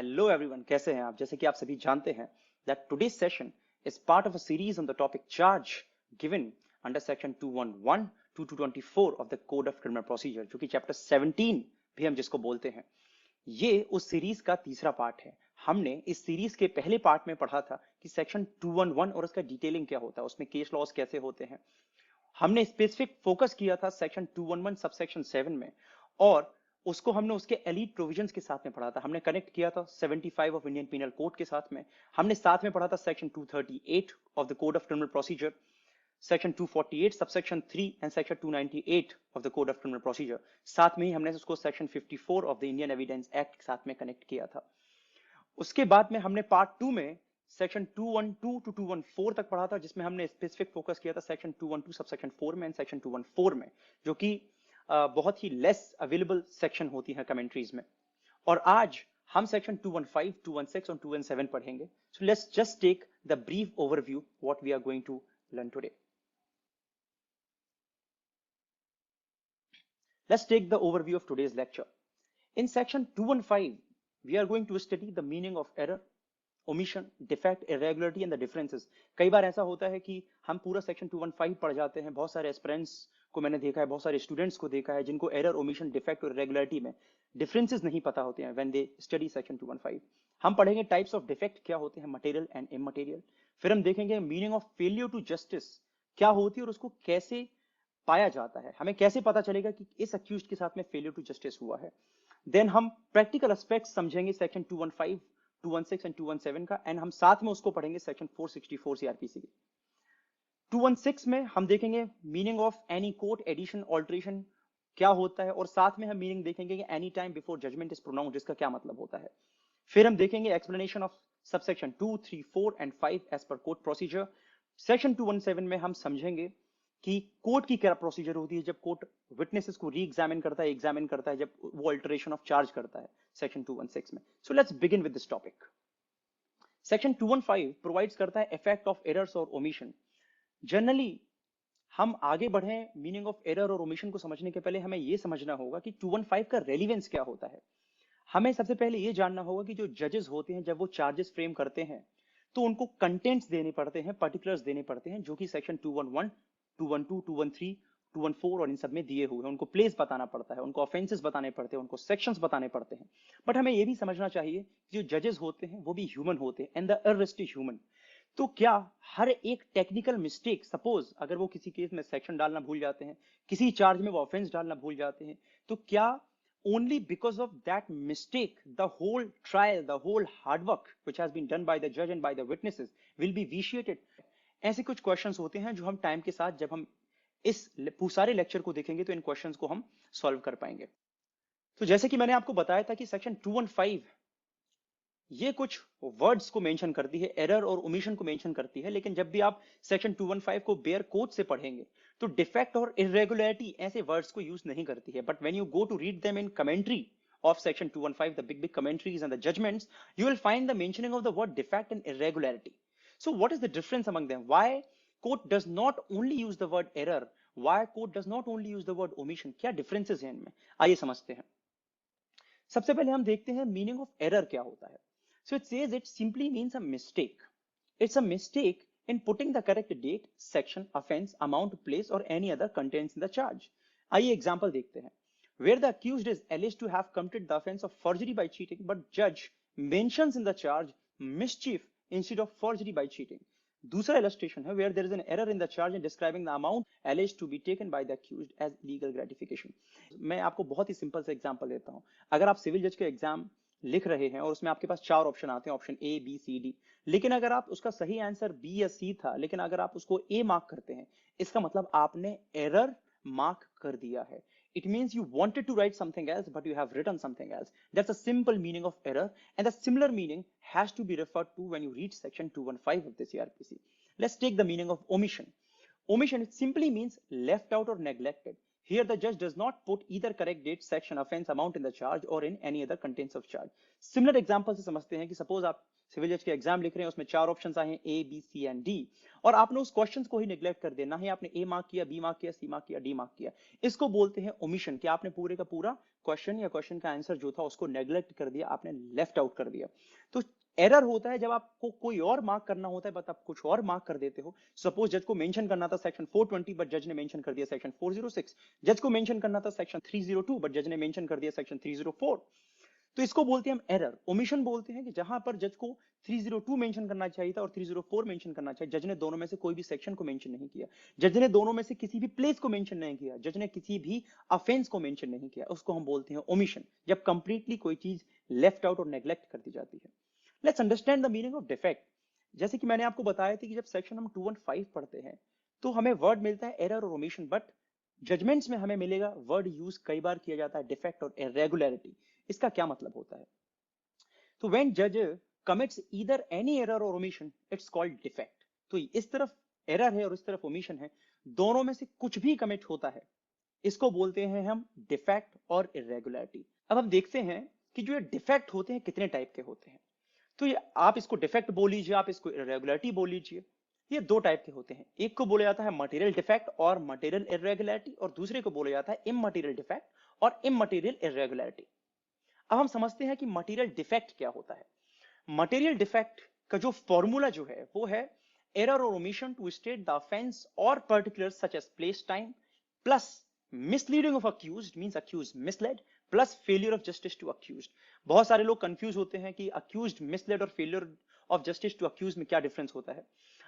Hello everyone, कैसे हैं आप? जैसे कि आप सभी जानते हैं that today's session is part of a series on the topic charge given under section 211 to 224 of the Code of Criminal Procedure, जो कि चैप्टर 17 भी हम जिसको बोलते हैं। ये उस सीरीज का तीसरा पार्ट है। हमने इस सीरीज के पहले पार्ट में पढ़ा था कि सेक्शन 211 और उसका डिटेलिंग क्या होता है, उसमें केस लॉस कैसे होते हैं। हमने स्पेसिफिक फोकस किया था सेक्शन 211 सबसेक्शन 7 में, और उसको हमने उसके एलीट प्रोविजंस के साथ में पढ़ा था। हमने कनेक्ट किया था 75 ऑफ इंडियन पीनल कोड के साथ में। हमने साथ में पढ़ा था section 238 of the code of criminal procedure, section 248 subsection 3 and section 298 of the code of criminal procedure. साथ में ही हमने उसको section 54 of the Indian evidence act के साथ में कनेक्ट किया था। उसके बाद में हमने पार्ट 2 में सेक्शन 212 टू 214 तक पढ़ा था, जिसमें हमने स्पेसिफिक फोकस किया था सेक्शन 212 सबसेक्शन 4 में एंड सेक्शन 214 में, जो कि बहुत ही लेस अवेलेबल सेक्शन होती है कमेंट्रीज में। और आज हम सेक्शन 215, 216 और 217 पढ़ेंगे। So let's just take the brief overview what we are going to learn today. Let's take the overview of today's lecture. In section 215, we are going to study the meaning of error, omission, defect, irregularity and the differences. कई बार ऐसा होता है कि हम पूरा section 215 पढ़ जाते हैं। बहुत सारे एस्पिरेंट्स को मैंने देखा है, बहुत सारे स्टूडेंट्स को देखा है जिनको एरर, ओमिशन, डिफेक्ट और इरेगुलरिटी में डिफरेंसेस नहीं पता होते हैं व्हेन दे स्टडी सेक्शन 215। हम पढ़ेंगे टाइप्स ऑफ डिफेक्ट क्या होते हैं, मटेरियल एंड इमटेरियल। फिर हम देखेंगे meaning of failure to justice क्या होती है और उसको कैसे पाया जाता है, हमें कैसे पता चलेगा कि इस अक्यूज्ड के साथ में फेलियर टू जस्टिस हुआ है। देन हम प्रैक्टिकल एस्पेक्ट्स समझेंगे सेक्शन 215, 216 एंड 217 का, एंड हम साथ में उसको पढ़ेंगे सेक्शन 464 सीआरपीसी की। 216 में हम देखेंगे meaning of any court addition alteration क्या होता है, और साथ में हम मीनिंग देखेंगे कि any time before judgement is pronounced, जिसका क्या मतलब होता है। फिर हम देखेंगे explanation of subsection 2, 3, 4 and 5 as per court procedure. Section 217 में हम समझेंगे कि कोर्ट की क्या प्रोसीजर होती है जब कोर्ट विटनेसेस को री एग्जामिन करता है, एग्जामिन करता है, जब वो अल्टरेशन ऑफ चार्ज करता है सेक्शन 216 में। So let's begin with this topic. Section 215 provides करता है इफेक्ट ऑफ एरर्स और ओमिशन। जनरली हम आगे बढ़े मीनिंग ऑफ एरर और ओमिशन को समझने के पहले हमें यह समझना होगा कि 215 का रेलिवेंस क्या होता है। हमें सबसे पहले यह जानना होगा कि जो जजेस होते हैं जब वो चार्जेस फ्रेम करते हैं तो उनको कंटेंट्स देने पड़ते हैं, पर्टिकुलर्स देने पड़ते हैं, जो कि सेक्शन 211, 212, 213, 214 और इन सब में दिए हुए हैं। उनको प्लेस बताना पड़ता है, उनको ऑफेंसेस बताने पड़ते हैं, उनको सेक्शंस बताने पड़ते हैं। बट हमें यह भी समझना चाहिए कि जो जजेस होते हैं वो भी ह्यूमन होते हैं, एंड द अर्रेस्ट इज ह्यूमन। तो क्या हर एक टेक्निकल मिस्टेक, सपोज अगर वो किसी केस में सेक्शन डालना भूल जाते हैं, किसी चार्ज में वो ऑफेंस डालना भूल जाते हैं, तो क्या only because of that mistake the whole trial, the whole hard work which has been done by the judge and by the witnesses will be vitiated? ऐसे कुछ क्वेश्चंस होते हैं जो हम टाइम के साथ जब हम इस सारे लेक्चर को देखेंगे तो इन क्वेश्चंस को हम सॉल्व कर पाएंगे। तो जैसे कि मैंने आपको बताया था कि सेक्शन 215 ये कुछ वर्ड्स को मेंशन करती है, एरर और ओमिशन को मेंशन करती है, लेकिन जब भी आप सेक्शन 215 को बेयर कोड से पढ़ेंगे तो डिफेक्ट और इरेगुलरिटी ऐसे वर्ड्स को यूज नहीं करती है। But when you go to read them in commentary of section 215, the big commentaries and the judgments, you will find the mentioning of the word defect and irregularity. So what is the difference among them? Why court does not only use the word error? Why court does not only use the word omission? क्या differences हैं इनमें, आइए समझते हैं। सबसे पहले हम देखते हैं मीनिंग ऑफ एरर क्या होता है। So it says it simply means a mistake. It's a mistake in putting the correct date, section, offense, amount, place or any other contents in the charge. आइए एग्जांपल देखते हैं। Where the accused is alleged to have committed the offense of forgery by cheating, but judge mentions in the charge mischief instead of forgery by cheating. दूसरा illustration है where there is an error in the charge in describing the amount alleged to be taken by the accused as legal gratification. मैं आपको बहुत ही simple से example देता हूं। अगर आप सिविल जज के एग्जाम लिख रहे हैं और उसमें आपके पास 4 ऑप्शन आते हैं, option A, B, C, D, लेकिन अगर आप उसका सही आंसर बी या सी था, लेकिन अगर आप उसको ए मार्क करते हैं, इसका मतलब आपने एरर मार्क कर दिया है। It means you wanted to write something else, but you have written something else. That's a simple meaning of error, and the similar meaning has to be referred to when you read section 215 of the CRPC. Let's take the meaning of omission. Omission simply means left out or neglected. Here the judge does not put either correct date, section, offense, amount in the charge or in any other contents of charge. Similar example से समझते हैं कि suppose आप civil जज के exam लिख रहे हैं, उसमें 4 ऑप्शंस आए हैं ए, बी, सी एंड डी, और आपने उस क्वेश्चंस को ही नेग्लेक्ट कर दिया, ना ही आपने ए मार्क किया, बी मार्क किया, सी मार्क किया, डी मार्क किया। इसको बोलते हैं ओमिशन, कि आपने पूरे का पूरा क्वेश्चन या क्वेश्चन का आंसर जो था उसको नेग्लेक्ट कर दिया, आपने लेफ्ट आउट कर दिया। तो एरर होता है जब आपको कोई और मार्क करना होता है बट आप कुछ और मार्क कर देते हो। सपोज जज को मेंशन करना था सेक्शन 420 बट जज ने मेंशन कर दिया सेक्शन 406। जज को मेंशन करना था सेक्शन 302 बट जज ने मेंशन कर दिया सेक्शन 304। तो इसको बोलते हैं हम एरर। ओमिशन बोलते हैं कि जहां पर जज को 302 मेंशन करना चाहिए था और 304 मेंशन करना चाहिए, जज ने दोनों में से कोई भी सेक्शन को मेंशन नहीं किया, जज ने दोनों में से किसी भी प्लेस को मेंशन नहीं किया, जज ने किसी भी ऑफेंस को मेंशन नहीं किया, उसको हम बोलते हैं ओमिशन, जब कंप्लीटली कोई चीज लेफ्ट आउट और नेग्लेक्ट कर दी जाती है। Let's understand the meaning of defect. जैसे कि मैंने आपको बताया था कि जब सेक्शन हम 215 पढ़ते हैं तो हमें वर्ड मिलता है एरर और ओमिशन, बट जजमेंट्स में हमें मिलेगा वर्ड यूज कई बार किया जाता है डिफेक्ट और इरेगुलरिटी। इसका क्या मतलब होता है? तो व्हेन जज कमिट्स ईदर एनी एरर और ओमिशन इट्स कॉल्ड डिफेक्ट। तो इस तरफ एरर है और इस तरफ ओमिशन है, दोनों में से कुछ भी कमिट होता है, इसको बोलते हैं हम डिफेक्ट और इरेगुलरिटी। अब हम देखते हैं कि जो ये डिफेक्ट होते हैं कितने टाइप के होते हैं। तो ये आप इसको डिफेक्ट बोल लीजिए, आप इसको इरेगुलरिटी बोल लीजिए। ये दो टाइप के होते हैं, एक को बोला जाता है मटेरियल डिफेक्ट और मटेरियल इरेगुलरिटी, और दूसरे को बोला जाता है इममटेरियल डिफेक्ट और इममटेरियल इरेगुलरिटी। अब हम समझते हैं कि मटेरियल डिफेक्ट क्या होता है। मटेरियल डिफेक्ट का जो फॉर्मूला जो है वो है एरर और omission to state the offence और particular such as place time plus misleading of accused means accused misled plus failure of justice to accused. बहुत सारे लोग कंफ्यूज होते हैं कि अक्यूज्ड मिसलेड और failure of justice to accused में क्या डिफरेंस होता है।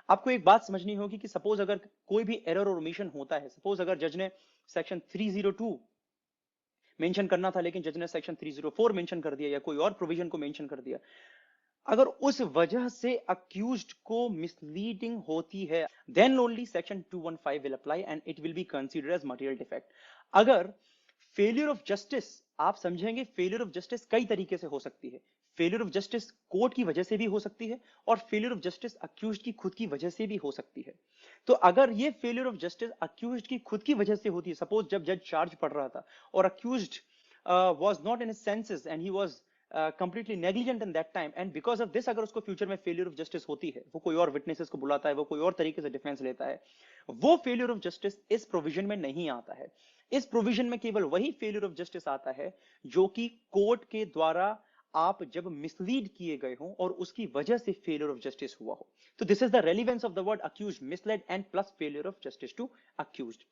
आपको एक बात समझनी होगी कि सपोज अगर कोई भी एरर और ओमिशन होता है, सपोज अगर जज ने सेक्शन 302 मेंशन करना था लेकिन जज ने सेक्शन 304 मेंशन कर दिया या कोई और प्रोविजन को मेंशन कर दिया, अगर उस वजह से अक्यूज्ड को मिसलीडिंग होती है then only section 215 will apply and it will be considered as material defect. अगर फेलियर ऑफ जस्टिस, आप समझेंगे फेलियर ऑफ जस्टिस कई तरीके से हो सकती है। फेलियर ऑफ जस्टिस कोर्ट की वजह से भी हो सकती है और फेलियर ऑफ जस्टिस अक्यूज्ड की खुद की वजह से भी हो सकती है। तो अगर ये फेलियर ऑफ जस्टिस अक्यूज्ड की खुद की वजह से होती है, सपोज जब जज चार्ज पढ़ रहा था और accused was not in his senses and he was completely negligent in that time and because of this अगर उसको फ्यूचर में फेलियर ऑफ जस्टिस होती है, वो कोई और विटनेसेस को बुलाता है, वो कोई और तरीके से डिफेंस लेता है, वो फेलियर ऑफ जस्टिस इस प्रोविजन में नहीं आता है। इस प्रोविजन में केवल वही फेलियर ऑफ जस्टिस आता है जो कि कोर्ट के द्वारा आप जब मिसलीड किए गए हो और उसकी वजह से फेलियर ऑफ जस्टिस हुआ हो। तो this is the relevance of the word accused, misled and plus failure of justice to accused.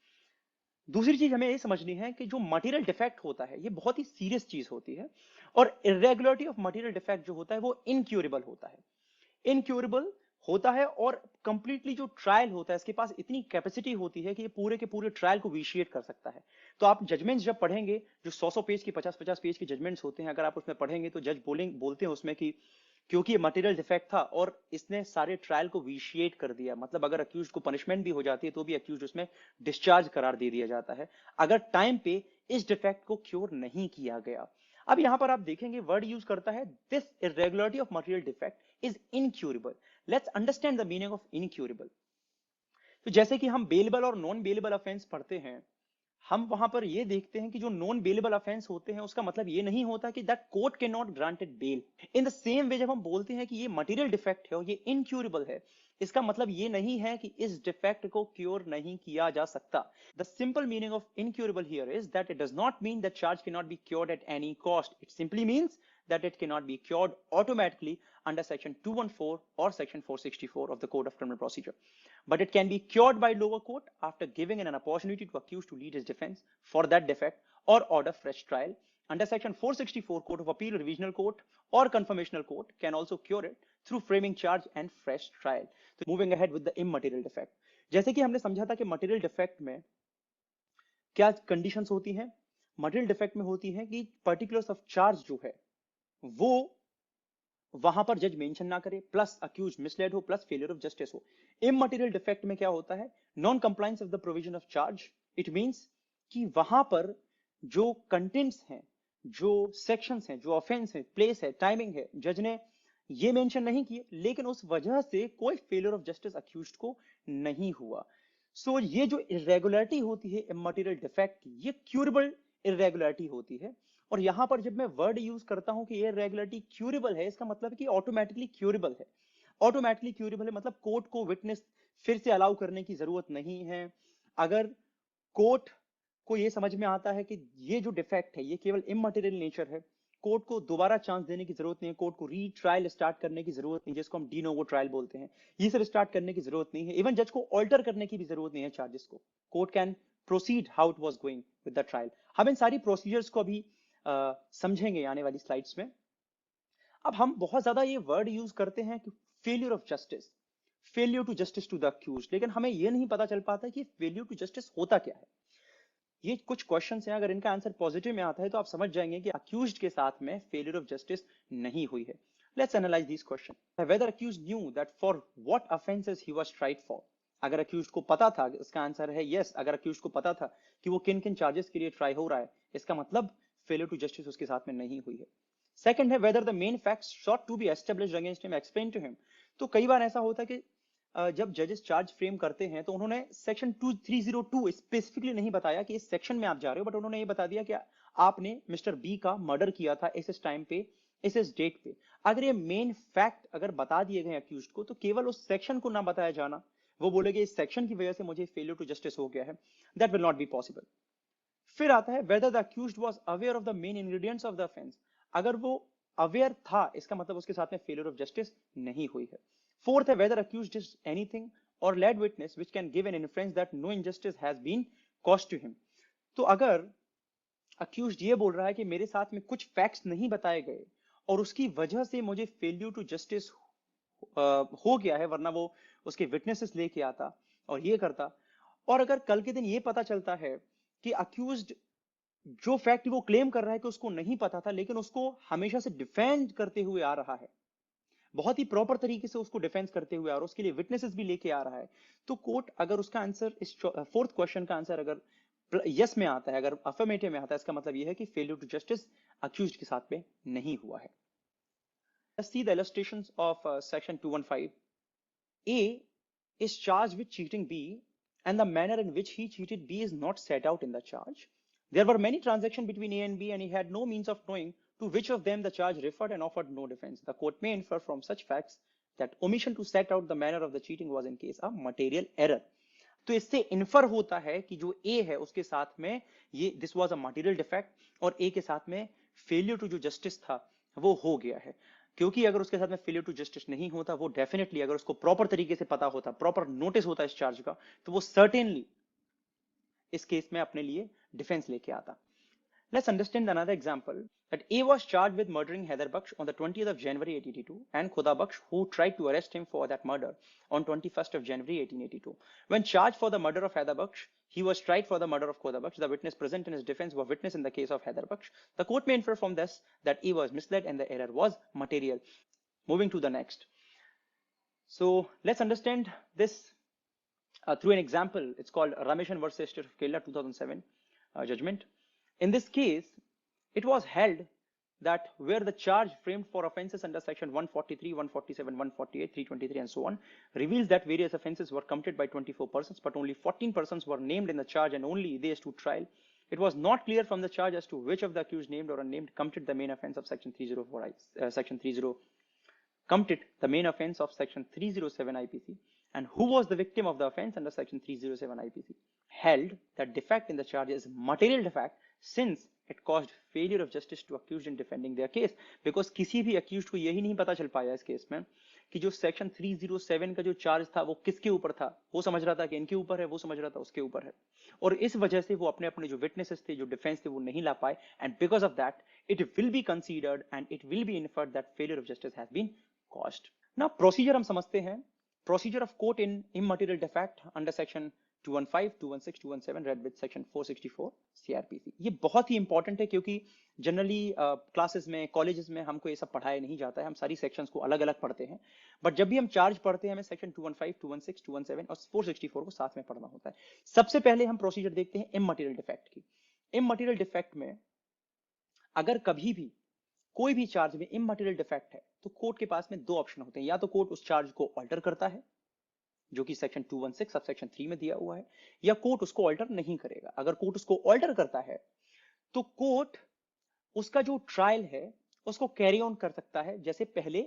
दूसरी चीज हमें ये समझनी है कि जो मटेरियल डिफेक्ट होता है ये बहुत ही सीरियस चीज होती है और इरेगुलरिटी ऑफ मटेरियल डिफेक्ट जो होता है वो इनक्यूरेबल होता है। इनक्यूरेबल होता है और कंप्लीटली जो ट्रायल होता है इसके पास इतनी कैपेसिटी होती है कि ये पूरे के पूरे ट्रायल को विशिएट कर सकता है। तो आप जजमेंट्स जब पढ़ेंगे, जो 100 पेज की 50 पेज की जजमेंट्स होते हैं, अगर आप उसमें पढ़ेंगे तो जज बोलते हैं उसमें कि क्योंकि ये मटेरियल डिफेक्ट था और इसने सारे ट्रायल को विशिएट कर दिया, मतलब अगर अक्यूज को पनिशमेंट भी हो जाती है तो भी अक्यूज उसमें डिस्चार्ज करार दे दिया जाता है अगर टाइम पे इस डिफेक्ट को क्योर नहीं किया गया। अब यहां पर आप देखेंगे वर्ड यूज करता है this irregularity of material defect is incurable. Let's understand the meaning of incurable. तो जैसे कि हम बेलेबल और नॉन बेलेबल ऑफेंस पढ़ते हैं, हम वहां पर ये देखते हैं कि जो नॉन बेलेबल ऑफेंस होते हैं उसका मतलब ये नहीं होता कि that court can not granted bail. In the same way जब हम बोलते हैं कि ये मटेरियल डिफेक्ट है और ये इनक्यूरेबल है, इसका मतलब ये नहीं है कि इस डिफेक्ट को क्योर नहीं किया जा सकता। The simple meaning of incurable here is that it does not mean that charge can not be cured at any cost. It simply means that it cannot be cured automatically under section 214 or section 464 of the Code of Criminal Procedure, but it can be cured by lower court after giving an opportunity to accused to lead his defense for that defect or order fresh trial. Under section 464, Court of Appeal, Revisional Court or Confirmational Court can also cure it through framing charge and fresh trial. So moving ahead with the immaterial defect, जैसे कि हमने समझा था कि material defect में क्या conditions होती हैं। मटेरियल डिफेक्ट में होती है कि पर्टिकुलर्स ऑफ चार्ज जो है वो वहां पर जज मेंशन ना करे, प्लस अक्यूज मिसलेड हो, प्लस फेलियर ऑफ जस्टिस हो। इममटेरियल डिफेक्ट में क्या होता है? Non compliance of the provision of charge. It means कि वहां पर जो कंटेंट्स हैं, जो सेक्शंस हैं, जो ऑफेंस है, प्लेस है, टाइमिंग है, जज ने ये मेंशन नहीं किए लेकिन उस वजह से कोई फेलियर ऑफ जस्टिस अक्यूज्ड को नहीं हुआ। सो ये जो इरेगुलरिटी होती है इममटेरियल डिफेक्ट की, ये क्यूरेबल इरेगुलरिटी होती है। और यहां पर जब मैं वर्ड यूज करता हूं कि ये रेगुलरिटी क्यूरेबल है, इसका मतलब है कि ऑटोमेटिकली क्यूरेबल है। ऑटोमेटिकली क्यूरेबल है मतलब कोर्ट को विटनेस फिर से अलाउ करने की जरूरत नहीं है। अगर कोर्ट को ये समझ में आता है कि ये जो डिफेक्ट है ये केवल इममटेरियल नेचर है, कोर्ट को दोबारा चांस देने की जरूरत नहीं है, कोर्ट को रीट्रायल स्टार्ट करने की जरूरत नहीं, जिसको हम डी नोवो ट्रायल बोलते हैं, ये सब स्टार्ट करने की जरूरत नहीं है, इवन जज को ऑल्टर करने की भी जरूरत नहीं है चार्जेस को, court can proceed how it was going with the trial. हम इन सारी प्रोसीजर्स को अभी समझेंगे आने वाली स्लाइड्स में। अब हम बहुत ज्यादा ये वर्ड यूज करते हैं कि failure of justice, failure to justice to the accused, लेकिन हमें ये नहीं पता चल पाता कि फेलियर टू जस्टिस होता क्या है। ये कुछ क्वेश्चंस हैं, अगर इनका आंसर पॉजिटिव में आता है तो आप समझ जाएंगे कि अक्यूज्ड के साथ में फेलियर ऑफ जस्टिस नहीं हुई है। Let's analyse this question. Whether accused knew that for what offences he was tried for. अगर अक्यूज्ड को पता था, इसका आंसर है यस। अगर अक्यूज्ड को पता था कि वो किन किन चार्जेस के लिए ट्राई हो रहा है, इसका मतलब फेलियर टू जस्टिस उसके साथ में नहीं हुई है। सेकंड है whether the main facts sought to be established against him explain to him. तो कई बार ऐसा होता है कि जब जजेस चार्ज फ्रेम करते हैं तो उन्होंने सेक्शन 2302 स्पेसिफिकली नहीं बताया कि इस सेक्शन में आप जा रहे हो, बट उन्होंने ये बता दिया कि आपने मिस्टर बी का मर्डर किया था इस टाइम पे, इस डेट पे। अगर ये मेन फैक्ट अगर बता दिए गए अक्यूज्ड को, तो केवल उस सेक्शन को ना बताया जाना, वो बोलेगे इस सेक्शन की वजह से मुझे फेलियर टू जस्टिस हो गया है, that will not be possible. फिर आता है whether the accused was aware of the main ingredients of the offence. अगर वो अवेयर था, इसका मतलब उसके साथ में फेलियर ऑफ जस्टिस नहीं हुई है। फोर्थ है वेदर अक्यूज्ड इज एनीथिंग और led witness which can give an inference that no injustice has been caused to him. तो अगर अक्यूज्ड ये बोल रहा है कि मेरे साथ में कुछ फैक्ट्स नहीं बताए गए और उसकी वजह से मुझे फेलियर टू जस्टिस हो गया है, वरना वो उसके विटनेसेस लेके आता और ये करता, और अगर कल के दिन ये पता चलता है कि अक्यूज्ड जो फैक्ट वो क्लेम कर रहा है कि उसको नहीं पता था, लेकिन उसको हमेशा से डिफेंड करते हुए आ रहा है, बहुत ही प्रॉपर तरीके से उसको डिफेंस करते हुए आ रहा है, उसके लिए विटनेसेस भी लेके आ रहा है, तो कोर्ट अगर उसका आंसर इस फोर्थ क्वेश्चन का आंसर अगर यस में आता है, अगर अफर्मेटिव में आता है, इसका मतलब यह है कि फेलियर टू जस्टिस अक्यूज्ड के साथ में नहीं हुआ है। Let's see the illustrations of section 215. A is charged with cheating B, and the manner in which he cheated B is not set out in the charge. There were many transactions between A and B, and he had no means of knowing to which of them the charge referred and offered no defense. The court may infer from such facts that omission to set out the manner of the cheating was in case a material error. तो इससे infer होता है कि जो ए है उसके साथ में ये this was a material defect, और ए के साथ में फेलियर टू जो जस्टिस था वो हो गया है। क्योंकि अगर उसके साथ में फेलियर टू जस्टिस नहीं होता, वो डेफिनेटली अगर उसको प्रॉपर तरीके से पता होता, प्रॉपर नोटिस होता इस चार्ज का, तो वो सर्टेनली इस केस में अपने लिए डिफेंस लेके आता। Let's understand another example that A was charged with murdering Haider Baksh on the 20th of January 1882 and Khuda Baksh, who tried to arrest him for that murder on 21st of January 1882. When charged for the murder of Haider Baksh, he was tried for the murder of Khuda Baksh. The witness present in his defense were witness in the case of Haider Baksh. The court may infer from this that A was misled and the error was material. Moving to the next. So let's understand this through an example. It's called Rameshan versus State of Kerala 2007 judgment. In this case, it was held that where the charge framed for offenses under section 143, 147, 148, 323 and so on reveals that various offenses were committed by 24 persons, but only 14 persons were named in the charge and only they stood trial. It was not clear from the charge as to which of the accused named or unnamed committed the main offense of section 304 section 30 committed the main offense of section 307 IPC and who was the victim of the offense under section 307 IPC. Held that defect in the charge is material defect since it caused failure of justice to accused in defending their case, because किसी भी accused को यही नहीं पता चल पाया इस case में कि जो सेक्शन 307 का जो चार्ज था वो किसके ऊपर था। वो समझ रहा था कि इनके ऊपर है, वो समझ रहा था उसके ऊपर है, और इस वजह से वो अपने अपने जो विटनेसेस थे, जो डिफेंस थे, वो नहीं ला पाए, and because of that it will be considered and it will be inferred that failure of justice has been caused. Now procedure हम समझते हैं। Procedure of court in immaterial defect under section 215, 216, 217 read with section 464 CrPC. ये बहुत ही important है क्योंकि generally classes में, colleges में हमको ये सब पढ़ाया नहीं जाता है, हम सारी सेक्शंस को अलग अलग पढ़ते हैं, बट जब भी हम चार्ज पढ़ते हैं हमें सेक्शन 215, 216, 217 और 464 को साथ में पढ़ना होता है। सबसे पहले हम प्रोसीजर देखते हैं इममटेरियल डिफेक्ट की। इममटेरियल डिफेक्ट में अगर कभी भी कोई भी चार्ज में इममटेरियल डिफेक्ट है तो कोर्ट के पास में दो ऑप्शन होते हैं। या तो कोर्ट उस चार्ज को ऑल्टर करता है, जो कि सेक्शन 216 सब सेक्शन 3 में दिया हुआ है, या कोर्ट उसको ऑल्टर नहीं करेगा। अगर कोर्ट उसको ऑल्टर करता है तो कोर्ट उसका जो ट्रायल है उसको कैरी ऑन कर सकता है जैसे पहले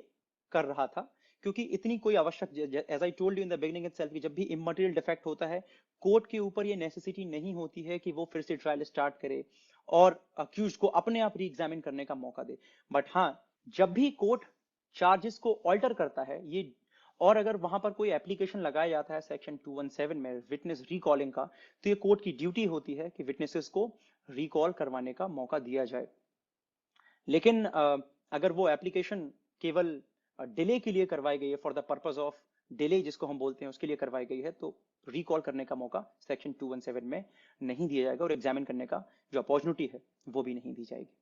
कर रहा था, क्योंकि इतनी कोई आवश्यक, as I told you in the beginning itself, जब भी इमटेरियल डिफेक्ट होता है कोर्ट के ऊपर ये नेसेसिटी नहीं होती है कि वो फिर से ट्रायल स्टार्ट करे और अक्यूज को अपने आप री एग्जामिन करने का मौका दे। बट हाँ, जब भी कोर्ट चार्जेस को ऑल्टर करता है ये, और अगर वहां पर कोई एप्लीकेशन लगाया जाता है सेक्शन 217 में विटनेस रिकॉलिंग का, तो ये कोर्ट की ड्यूटी होती है कि विटनेसेस को रिकॉल करवाने का मौका दिया जाए। लेकिन अगर वो एप्लीकेशन केवल डिले के लिए करवाई गई है, for the purpose of delay जिसको हम बोलते हैं उसके लिए करवाई गई है, तो रिकॉल करने का मौका सेक्शन 217 में नहीं दिया जाएगा और एग्जामिन करने का जो अपॉर्चुनिटी है वो भी नहीं दी जाएगी।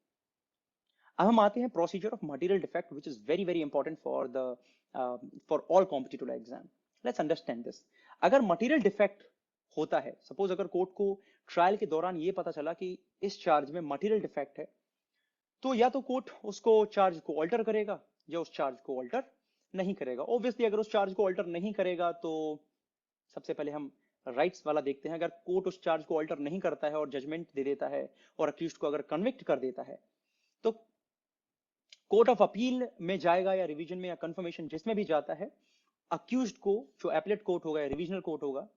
अब हम आते हैं procedure of material defect which is very very important for all competitive exam. Let's understand this. अगर मटेरियल डिफेक्ट होता है, सपोज अगर कोर्ट को ट्रायल के दौरान ये पता चला कि इस चार्ज में मटेरियल डिफेक्ट है, तो या तो कोर्ट उसको चार्ज को ऑल्टर करेगा या उस चार्ज को ऑल्टर नहीं करेगा। ऑब्वियसली अगर उस चार्ज को ऑल्टर नहीं करेगा तो सबसे पहले हम राइट्स वाला देखते हैं। अगर कोर्ट उस चार्ज को ऑल्टर नहीं करता है और जजमेंट दे देता है और अक्यूज्ड को अगर कन्विक्ट कर देता है, तो कोर्ट ऑफ अपील में जाएगा या रिवीजन में या कंफर्मेशन जिसमें भी जाता है, अक्यूज्ड को जो एपलेट कोर्ट होगा या रिविजनल कोर्ट होगा,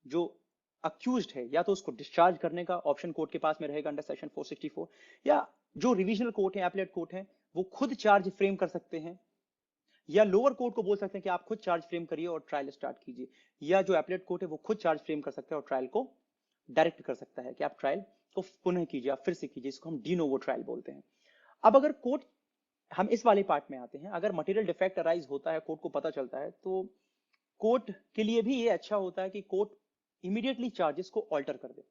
जो अक्यूज्ड है या तो उसको डिस्चार्ज करने का ऑप्शन कोर्ट के पास में रहेगा अंडर सेक्शन 464, या जो रिविजनल कोर्ट है एपलेट कोर्ट है वो खुद चार्ज फ्रेम कर सकते हैं, या लोअर कोर्ट को बोल सकते हैं कि आप खुद चार्ज फ्रेम करिए और ट्रायल स्टार्ट कीजिए, या जो एपलेट कोर्ट है वो खुद चार्ज फ्रेम कर सकता है और ट्रायल को डायरेक्ट कर सकता है कि आप ट्रायल को पुनः कीजिए, आप फिर से कीजिए। इसको हम डी नोवो ट्रायल बोलते हैं। अब अगर कोर्ट, हम इस वाले पार्ट में आते हैं, अगर मटेरियल डिफेक्ट अराइज होता है, कोर्ट को पता चलता है, तो कोर्ट के लिए भी ये अच्छा होता है कि कोर्ट इमीडिएटली चार्जेस को ऑल्टर कर दे।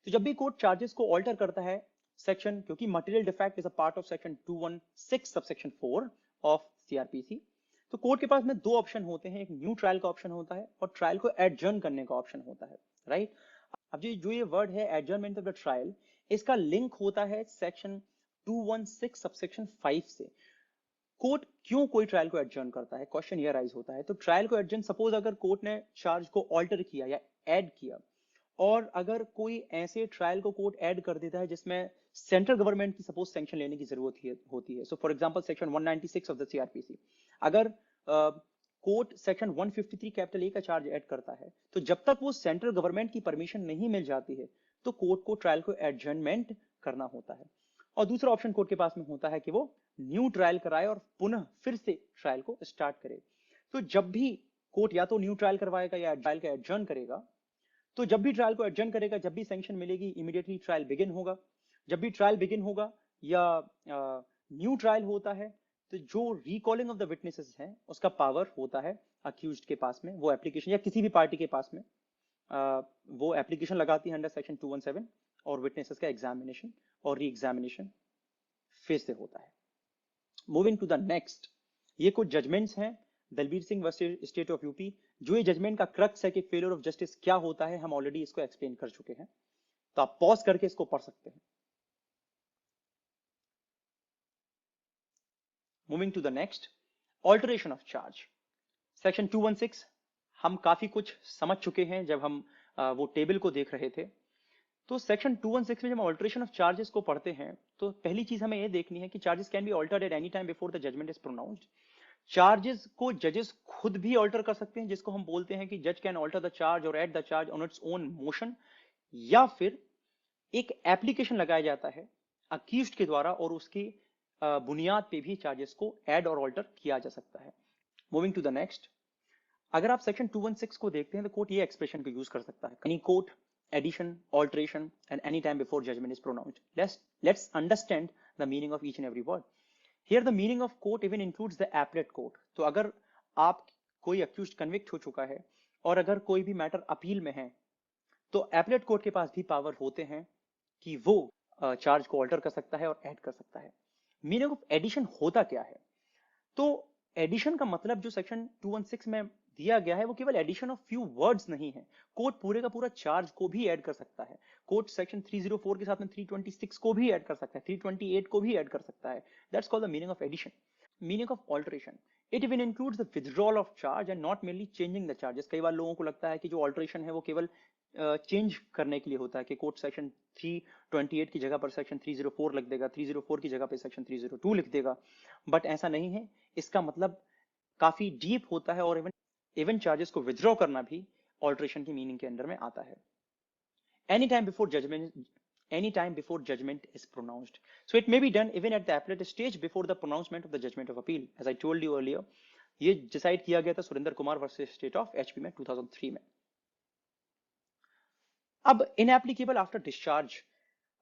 तो जब भी कोर्ट चार्जेस को ऑल्टर करता है, सेक्शन, क्योंकि material defect is a part of section 216 subsection 4 of CrPC, तो कोर्ट के पास में दो ऑप्शन होते हैं, एक न्यू ट्रायल का ऑप्शन होता है और ट्रायल को एडजर्न करने का ऑप्शन होता है, राइट। अब जो ये वर्ड है एडजर्नमेंट ऑफ द ट्रायल, इसका लिंक होता है सेक्शन 216 सबसेक्शन 5 से। कोर्ट क्यों कोई ट्रायल को एडजर्न करता है, क्वेश्चन ये राइज होता है। तो ट्रायल को एडजर्न, सपोज अगर कोर्ट ने चार्ज को ऑल्टर किया या ऐड किया, और अगर कोई ऐसे ट्रायल को कोर्ट ऐड कर देता है जिसमें सेंट्रल गवर्नमेंट की सपोज सैंक्शन लेने की जरूरत होती है, so for example section 196 of the CrPC, अगर कोर्ट सेक्शन 153 कैपिटल ए का चार्ज ऐड करता है, तो जब तक वो सेंट्रल गवर्नमेंट की परमिशन नहीं मिल जाती है तो कोर्ट को ट्रायल को एडजर्नमेंट करना होता है। और दूसरा ऑप्शन कोर्ट के पास में होता है कि वो न्यू ट्रायल कराए और पुनः फिर से ट्रायल को स्टार्ट करे। तो जब भी कोर्ट या तो न्यू ट्रायल करवाएगा या ट्रायल का एडजर्न करेगा, तो जब भी ट्रायल को एडजर्न करेगा, जब भी सैंक्शन मिलेगी, इमीडिएटली ट्रायल बिगिन होगा। जब भी ट्रायल बिगिन होगा या न्यू ट्रायल होता है, तो जो रिकॉलिंग ऑफ द विटनेसेस है उसका पावर होता है अक्यूज्ड के पास में, वो एप्लीकेशन या किसी भी पार्टी के पास में वो एप्लीकेशन लगाती है अंडर सेक्शन 217 और विटनेसेस का एग्जामिनेशन और री एग्जामिनेशन फिर से होता है। मूविंग टू द नेक्स्ट, ये कुछ जजमेंट्स हैं Dalbir Singh versus state of UP. जो ये जजमेंट का क्रक्स है कि फेलियर ऑफ जस्टिस क्या होता है, हम ऑलरेडी इसको एक्सप्लेन कर चुके हैं, तो आप पॉज करके इसको पढ़ सकते हैं। Moving to the next, alteration of charge, section 216 हम काफी कुछ समझ चुके हैं जब हम वो टेबल को देख रहे थे। तो सेक्शन 216 में जब हम ऑल्टरेशन ऑफ चार्जेस को पढ़ते हैं, तो पहली चीज हमें ये देखनी है कि charges can be altered at any time before the judgement is pronounced. Charges को जजेस खुद भी ऑल्टर कर सकते हैं, जिसको हम बोलते हैं कि जज कैन ऑल्टर द चार्ज और add the charge on its own motion, या फिर एक एप्लीकेशन लगाया जाता है अक्यूज्ड के द्वारा और उसकी बुनियाद पे भी चार्जेस को ऐड और ऑल्टर किया जा सकता है। मूविंग टू द नेक्स्ट, अगर आप सेक्शन 216 को देखते हैं तो कोर्ट ये एक्सप्रेशन को यूज कर सकता है, any court addition, alteration, and any time before judgment is pronounced. Let's understand the meaning of each and every word. Here the meaning of court even includes the appellate court. तो अगर आप कोई accused convict हो चुका है और अगर कोई भी मैटर अपील में है, तो एपलेट कोर्ट के पास भी पावर होते हैं कि वो चार्ज को ऑल्टर कर सकता है और ऐड कर सकता है। मीनिंग ऑफ एडिशन होता क्या है? तो एडिशन का मतलब जो सेक्शन 216 में दिया गया है वो केवल एडिशन ऑफ फ्यू वर्ड्स नहीं है, कोर्ट पूरे का पूरा चार्ज को भी ऐड कर सकता है। कोर्ट सेक्शन 304 के साथ में 326 को भी ऐड कर सकता है, 328 को भी ऐड कर सकता है। That's called the meaning of addition. Meaning of alteration, it even includes the withdrawal of charge and not mainly changing the charges. कई बार लोगों को लगता है कि जो ऑल्टरेशन है वो केवल चेंज करने के लिए होता है कि कोर्ट सेक्शन 328 की जगह पर सेक्शन 304 लिख देगा, 304 की जगह पे सेक्शन 302 लिख देगा, बट ऐसा नहीं है। इसका मतलब काफी डीप होता है और इवन चार्जेस को विथड्रॉ करना भी ऑल्ट्रेशन की मीनिंग के अंडर में आता है। Any time before judgement is pronounced, so it may be done even at the appellate stage before the pronouncement of the judgment of appeal, as I told you earlier। ये decide किया गया था Surendra Kumar versus state of HP में 2003 में। अब इनएप्लीकेबल after discharge,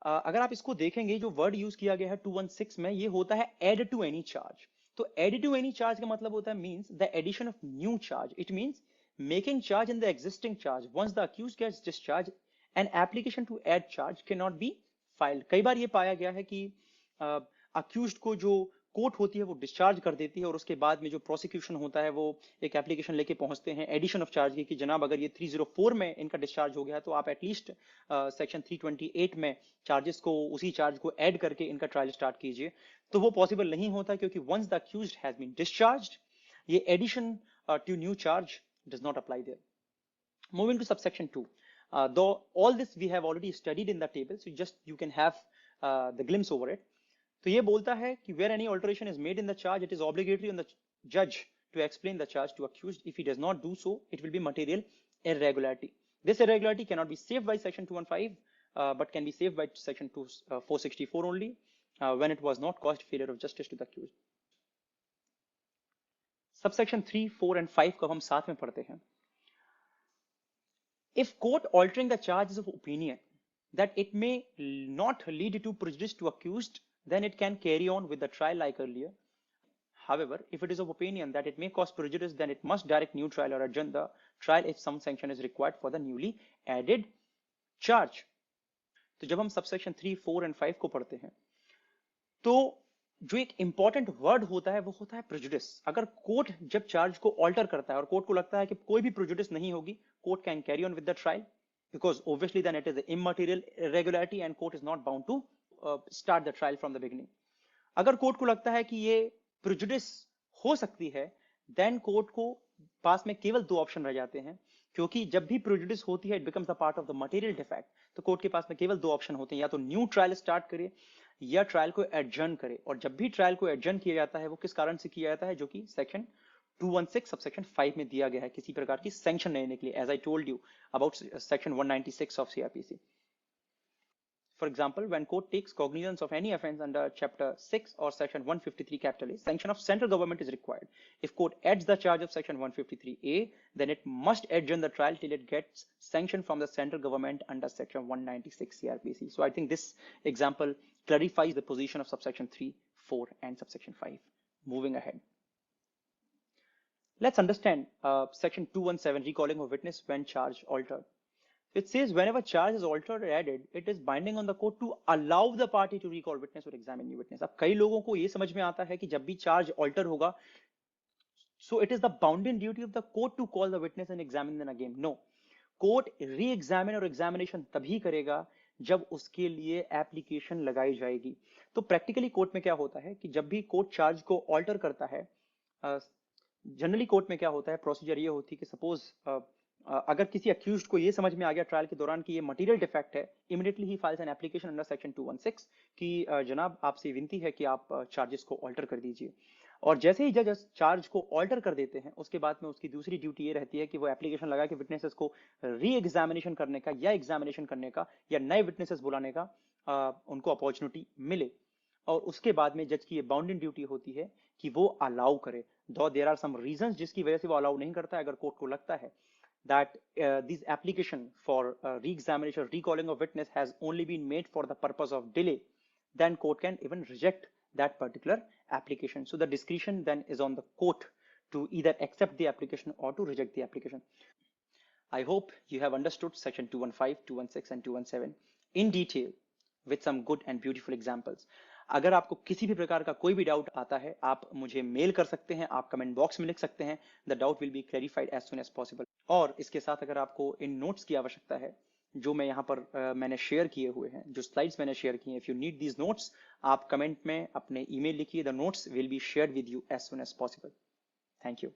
अगर आप इसको देखेंगे जो वर्ड यूज किया गया है 216 में, ये होता है एड टू एनी चार्ज। तो एड टू एनी चार्ज का मतलब होता है means the addition of new charge. It means making charge in the existing charge once the accused gets discharge, an application to add charge can not be filed. कई बार ये पाया गया है कि अक्यूज्ड को जो कोर्ट होती है वो डिस्चार्ज कर देती है और उसके बाद में जो प्रोसिक्यूशन होता है वो एक एप्लीकेशन लेके पहुंचते हैं एडिशन ऑफ चार्ज की कि जनाब अगर ये 304 में इनका डिस्चार्ज हो गया तो आप एटलीस्ट सेक्शन 328 में चार्जेस को, उसी चार्ज को ऐड करके इनका ट्रायल स्टार्ट कीजिए। तो वो पॉसिबल नहीं होता क्योंकि once the accused has been discharged, ये addition to new charge does not apply there. Moving to subsection 2, though all this we have already studied in the table, so just you can have the glimpse over it। तो ये बोलता है कि where any alteration is made in the charge, it is obligatory on the judge to explain the charge to accused. If he does not do so, it will be material irregularity. This irregularity cannot be saved by section 215, but can be saved by section 464 only, when it was not caused failure of justice to the accused। Subsection 3, 4 and 5 को हम साथ में पढ़ते हैं। If court altering the charge is of opinion that it may not lead to prejudice to accused, then it can carry on with the trial like earlier. However, if it is of opinion that it may cause prejudice, then it must direct new trial or adjourn the trial if some sanction is required for the newly added charge। तो जब हम subsection 3, 4 and 5 को पढ़ते हैं तो जो एक important word होता है वो होता है प्रेजुडिस। अगर कोर्ट जब चार्ज को ऑल्टर करता है और कोर्ट को लगता है कि कोई भी प्रेजुडिस नहीं होगी, court can carry on with the trial because obviously then it is an immaterial irregularity and court is not bound to start the trial from the beginning। अगर कोर्ट को लगता है कि ये प्रेजुडिस हो सकती है, देन कोर्ट को पास में केवल 2 ऑप्शन रह जाते हैं, क्योंकि जब भी प्रेजुडिस होती है it becomes the part of the material defect. तो कोर्ट के पास में केवल 2 ऑप्शन होते हैं, या तो न्यू ट्रायल स्टार्ट करे या ट्रायल को एडजर्न करे। और जब भी ट्रायल को एडजर्न किया जाता है वो किस कारण से किया जाता है, जो कि सेक्शन 216 सबसेक्शन 5 में दिया गया है, किसी प्रकार की सैंक्शन लेने के लिए, as I told you about section 196 of CrPC. For example, when court takes cognizance of any offence under chapter 6 or section 153 capital A, sanction of central government is required. If court adds the charge of section 153A, then it must adjourn the trial till it gets sanction from the central government under section 196 CRPC। So I think this example clarifies the position of subsection 3, 4 and subsection 5। Moving ahead, let's understand section 217, recalling of witness when charge altered। It says whenever charge is altered or added, it is binding on the court to allow the party to recall witness or examine new witness। अब कई लोगों को ये समझ में आता है कि जब भी चार्ज ऑल्टर होगा, so it is the bounden duty of the court to call the witness and examine them again। No, court री एग्जामिन और एग्जामिनेशन तभी करेगा जब उसके लिए एप्लीकेशन लगाई जाएगी। तो प्रैक्टिकली कोर्ट में क्या होता है कि जब भी कोर्ट चार्ज को ऑल्टर करता है, जनरली कोर्ट में क्या होता है, प्रोसीजर ये होती है कि सपोज अगर किसी अक्यूज्ड को ये समझ में आ गया ट्रायल के दौरान कि ये मटेरियल डिफेक्ट है, immediately he files an application under section 216 कि जनाब आपसे विनती है कि आप चार्जेस को ऑल्टर कर दीजिए। और जैसे ही जज चार्ज को ऑल्टर कर देते हैं, उसके बाद में उसकी दूसरी ड्यूटी ये रहती है कि वो एप्लीकेशन लगा के विटनेसेस को री एग्जामिनेशन करने का या एग्जामिनेशन करने का या नए विटनेसेस बुलाने का उनको अपॉर्चुनिटी मिले। और उसके बाद में जज की ये बाउंडिंग ड्यूटी होती है कि वो अलाउ करे। दो देयर आर सम रीजंस जिसकी वजह से वो अलाउ नहीं करता है। अगर कोर्ट को लगता है that this application for re-examination, recalling of witness has only been made for the purpose of delay, then court can even reject that particular application। So the discretion then is on the court to either accept the application or to reject the application। I hope you have understood section 215, 216 and 217 in detail with some good and beautiful examples। अगर आपको किसी भी प्रकार का कोई भी doubt आता है, आप मुझे मेल कर सकते हैं, आप कमेंट बॉक्स में लिख सकते हैं। The doubt will be clarified as soon as possible. और इसके साथ अगर आपको इन नोट्स की आवश्यकता है जो मैं यहाँ पर मैंने शेयर किए हुए हैं, जो स्लाइड्स मैंने शेयर किए हैं, if you need these notes, आप कमेंट में अपने ईमेल लिखिए। The notes will be shared with you as soon as possible. Thank you.